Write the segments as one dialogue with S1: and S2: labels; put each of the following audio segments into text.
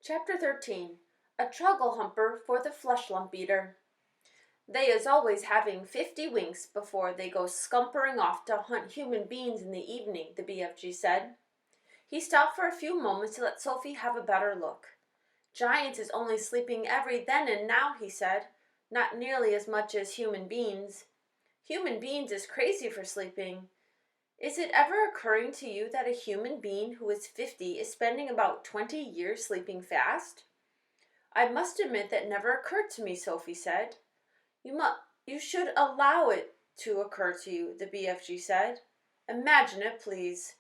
S1: Chapter 13. A Truggle Humper for the Flesh Lump Eater. They is always having 50 winks before they go scumpering off to hunt human beings in the evening, the BFG said. He stopped for a few moments to let Sophie have a better look. Giants is only sleeping every then and now, he said. Not nearly as much as human beings. Human beings is crazy for sleeping. Is it ever occurring to you that a human being who is 50 is spending about 20 years sleeping fast? I must admit that never occurred to me, Sophie said. You should allow it to occur to you, the BFG said. Imagine it, please.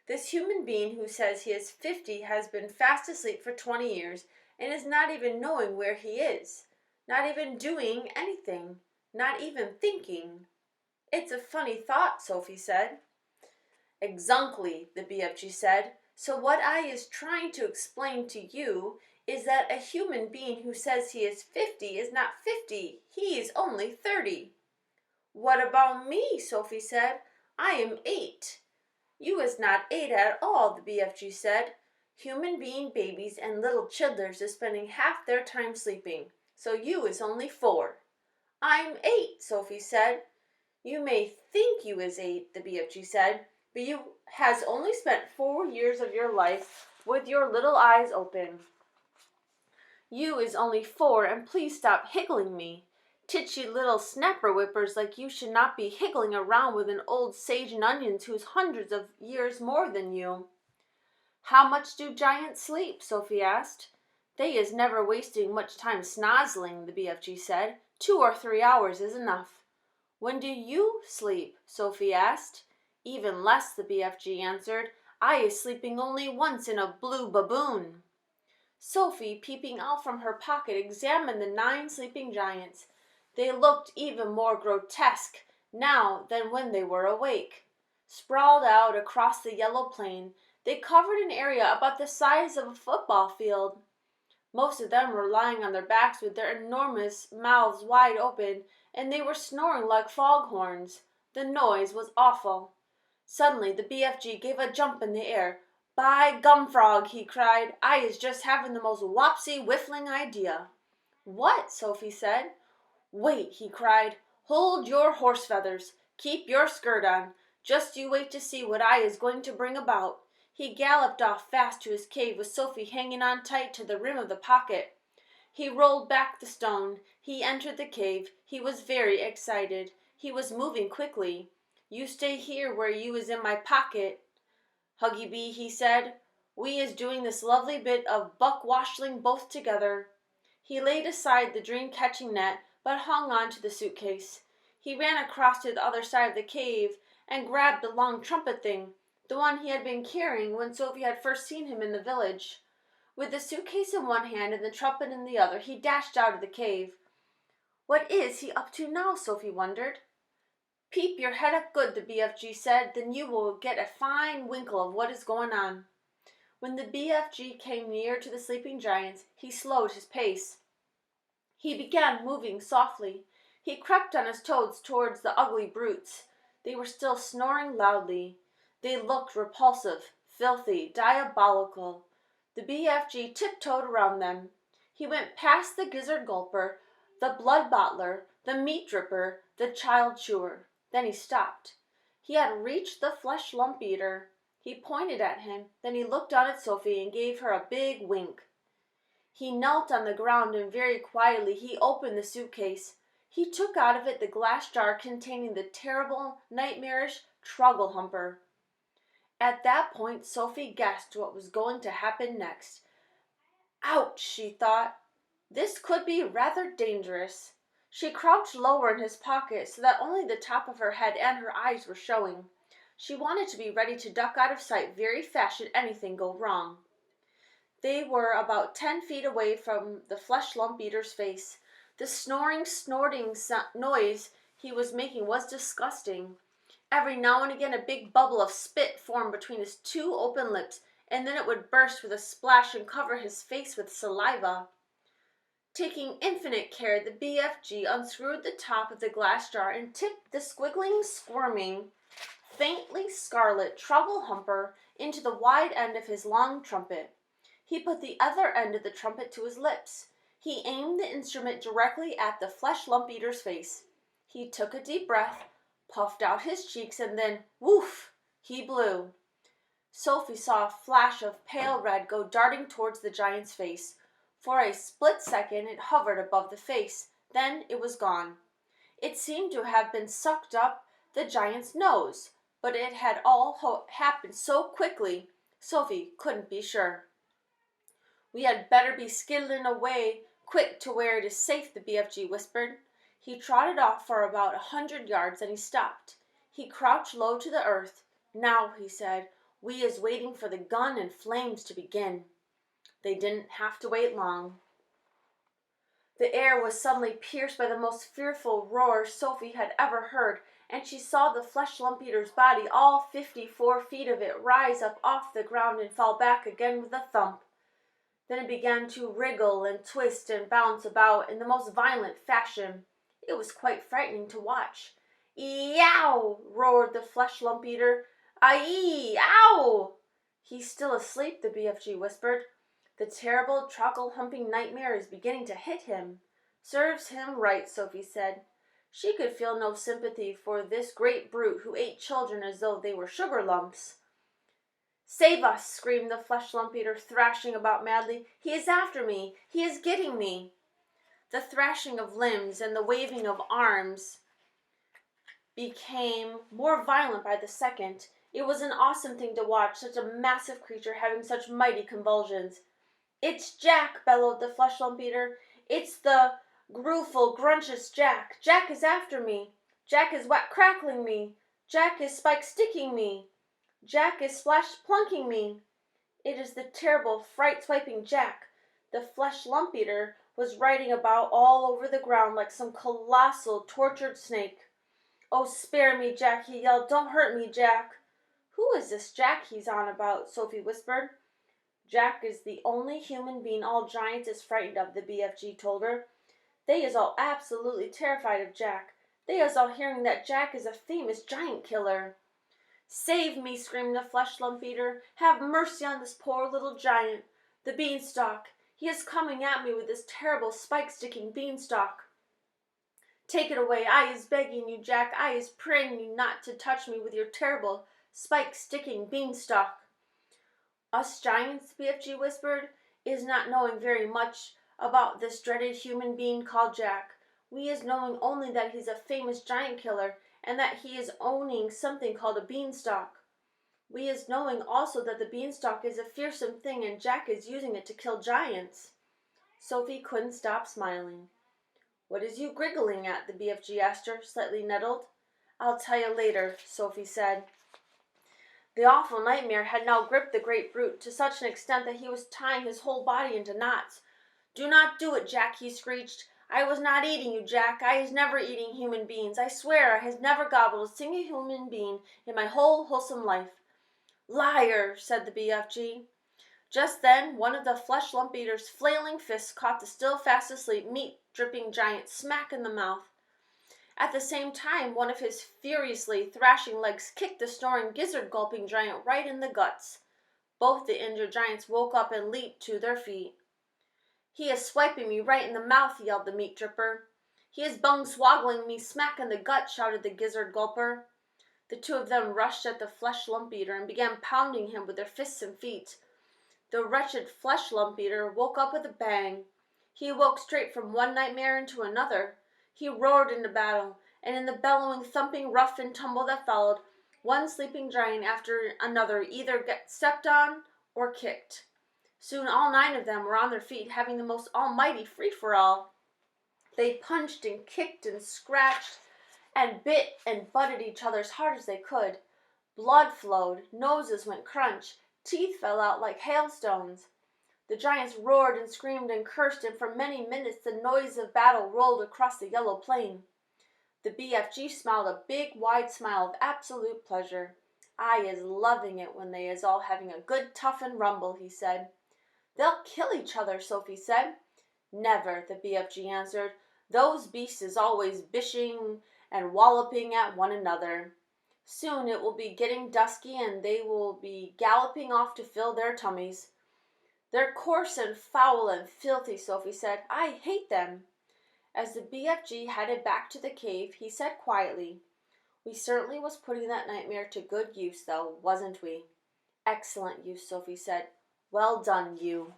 S1: This human being who says he is 50 has been fast asleep for 20 years and is not even knowing where he is, not even doing anything, not even thinking. It's a funny thought, Sophie said. Exactly, the BFG said. So what I is trying to explain to you is that a human being who says he is 50 is not 50. He is only 30. What about me? Sophie said. I am 8. You is not 8 at all, the BFG said. Human being babies and little childers is spending half their time sleeping, so you is only 4. I'm 8, Sophie said. You may think you is 8, the BFG said, but you has only spent 4 years of your life with your little eyes open. You is only 4, and please stop higgling me. Titchy little snapper whippers like you should not be higgling around with an old sage and onions who's hundreds of years more than you. How much do giants sleep? Sophie asked. They is never wasting much time snozzling, the BFG said. 2 or 3 hours is enough. When do you sleep? Sophie asked. Even less, the BFG answered. I is sleeping only once in a blue baboon. Sophie, peeping out from her pocket, examined the 9 sleeping giants. They looked even more grotesque now than when they were awake. Sprawled out across the yellow plain, they covered an area about the size of a football field. Most of them were lying on their backs with their enormous mouths wide open, and they were snoring like foghorns. The noise was awful. Suddenly the BFG gave a jump in the air. By gumfrog, he cried, I is just having the most wopsy whiffling idea. What? Sophie said. Wait, he cried. Hold your horse feathers. Keep your skirt on. Just you wait to see what I is going to bring about. He galloped off fast to his cave with Sophie hanging on tight to the rim of the pocket. He rolled back the stone. He entered the cave. He was very excited. He was moving quickly. You stay here where you is in my pocket, Huggy Bee, he said. We is doing this lovely bit of buck-washling both together. He laid aside the dream-catching net, but hung on to the suitcase. He ran across to the other side of the cave and grabbed the long trumpet thing, the one he had been carrying when Sophie had first seen him in the village. With the suitcase in one hand and the trumpet in the other, he dashed out of the cave. What is he up to now? Sophie wondered. Peep your head up good, the BFG said, then you will get a fine winkle of what is going on. When the BFG came near to the sleeping giants, he slowed his pace. He began moving softly. He crept on his toes towards the ugly brutes. They were still snoring loudly. They looked repulsive, filthy, diabolical. The BFG tiptoed around them. He went past the gizzard gulper, the blood bottler, the meat dripper, the child chewer. Then he stopped. He had reached the flesh lump eater. He pointed at him, then he looked down at Sophie and gave her a big wink. He knelt on the ground and very quietly he opened the suitcase. He took out of it the glass jar containing the terrible, nightmarish Truggle Humper. At that point, Sophie guessed what was going to happen next. Ouch, she thought. This could be rather dangerous. She crouched lower in his pocket so that only the top of her head and her eyes were showing. She wanted to be ready to duck out of sight very fast should anything go wrong. They were about 10 feet away from the flesh lump eater's face. The snoring, snorting noise he was making was disgusting. Every now and again a big bubble of spit formed between his 2 open lips, and then it would burst with a splash and cover his face with saliva. Taking infinite care, the BFG unscrewed the top of the glass jar and tipped the squiggling, squirming, faintly scarlet Truggle Humper into the wide end of his long trumpet. He put the other end of the trumpet to his lips. He aimed the instrument directly at the flesh lump eater's face. He took a deep breath, puffed out his cheeks, and then, woof, he blew. Sophie saw a flash of pale red go darting towards the giant's face. For a split second it hovered above the face. Then it was gone. It seemed to have been sucked up the giant's nose, but it had all happened so quickly, Sophie couldn't be sure. "We had better be skidding away quick to where it is safe," the BFG whispered. He trotted off for about 100 yards, and he stopped. He crouched low to the earth. "Now," he said, "we is waiting for the gun and flames to begin." They didn't have to wait long. The air was suddenly pierced by the most fearful roar Sophie had ever heard, and she saw the flesh lump eater's body, all 54 feet of it, rise up off the ground and fall back again with a thump. Then it began to wriggle and twist and bounce about in the most violent fashion. It was quite frightening to watch. "Eow!" roared the flesh lump eater. "Aye! Ow!" "He's still asleep," the BFG whispered. "The terrible truckle-humping nightmare is beginning to hit him." "Serves him right," Sophie said. She could feel no sympathy for this great brute who ate children as though they were sugar lumps. "Save us!" screamed the flesh lump eater, thrashing about madly. "He is after me! He is getting me!" The thrashing of limbs and the waving of arms became more violent by the second. It was an awesome thing to watch, such a massive creature having such mighty convulsions. "It's Jack!" bellowed the flesh lump eater. "It's the grueful, gruntious Jack! Jack is after me! Jack is whack-crackling me! Jack is spike-sticking me! Jack is splash-plunking me!" It is the terrible, fright-swiping Jack. The flesh lump eater was riding about all over the ground like some colossal, tortured snake. "Oh, spare me, Jack!" he yelled. "Don't hurt me, Jack!" "Who is this Jack he's on about?" Sophie whispered. "Jack is the only human being all giants is frightened of," the BFG told her. "They is all absolutely terrified of Jack. They is all hearing that Jack is a famous giant killer." "Save me!" screamed the flesh lump eater. "Have mercy on this poor little giant. The beanstalk. He is coming at me with this terrible spike-sticking beanstalk." "Take it away. I is begging you, Jack. I is praying you not to touch me with your terrible spike-sticking beanstalk." "Us giants," BFG whispered, "is not knowing very much about this dreaded human being called Jack. We is knowing only that he's a famous giant killer, and that he is owning something called a beanstalk. We is knowing also that the beanstalk is a fearsome thing and Jack is using it to kill giants." Sophie couldn't stop smiling. "What is you griggling at?" the BFG asked her, slightly nettled. "I'll tell you later," Sophie said. The awful nightmare had now gripped the great brute to such an extent that he was tying his whole body into knots. "Do not do it, Jack," he screeched. "I was not eating you, Jack. I is never eating human beings. I swear I has never gobbled a single human being in my whole wholesome life." "Liar," said the BFG. Just then one of the flesh lump eater's flailing fists caught the still fast asleep, meat-dripping giant smack in the mouth. At the same time, one of his furiously thrashing legs kicked the snoring, gizzard-gulping giant right in the guts. Both the injured giants woke up and leaped to their feet. "He is swiping me right in the mouth," yelled the meat dripper. "He is bung-swaggling me smack in the gut," shouted the gizzard gulper. The two of them rushed at the flesh lump eater and began pounding him with their fists and feet. The wretched flesh lump eater woke up with a bang. He awoke straight from one nightmare into another. He roared into battle, and in the bellowing, thumping rough and tumble that followed, one sleeping giant after another either got stepped on or kicked. Soon all 9 of them were on their feet, having the most almighty free-for-all. They punched and kicked and scratched and bit and butted each other as hard as they could. Blood flowed, noses went crunch, teeth fell out like hailstones. The giants roared and screamed and cursed, and for many minutes the noise of battle rolled across the yellow plain. The BFG smiled a big, wide smile of absolute pleasure. "I is loving it when they is all having a good toughin' rumble," he said. "They'll kill each other," Sophie said. "Never," the BFG answered. "Those beasts is always bishing and walloping at one another. Soon it will be getting dusky and they will be galloping off to fill their tummies." They're coarse and foul and filthy, Sophie said. I hate them. As the BFG headed back to the cave, he said quietly, "We certainly was putting that nightmare to good use, though, wasn't we?" "Excellent use," Sophie said. "Well done, you."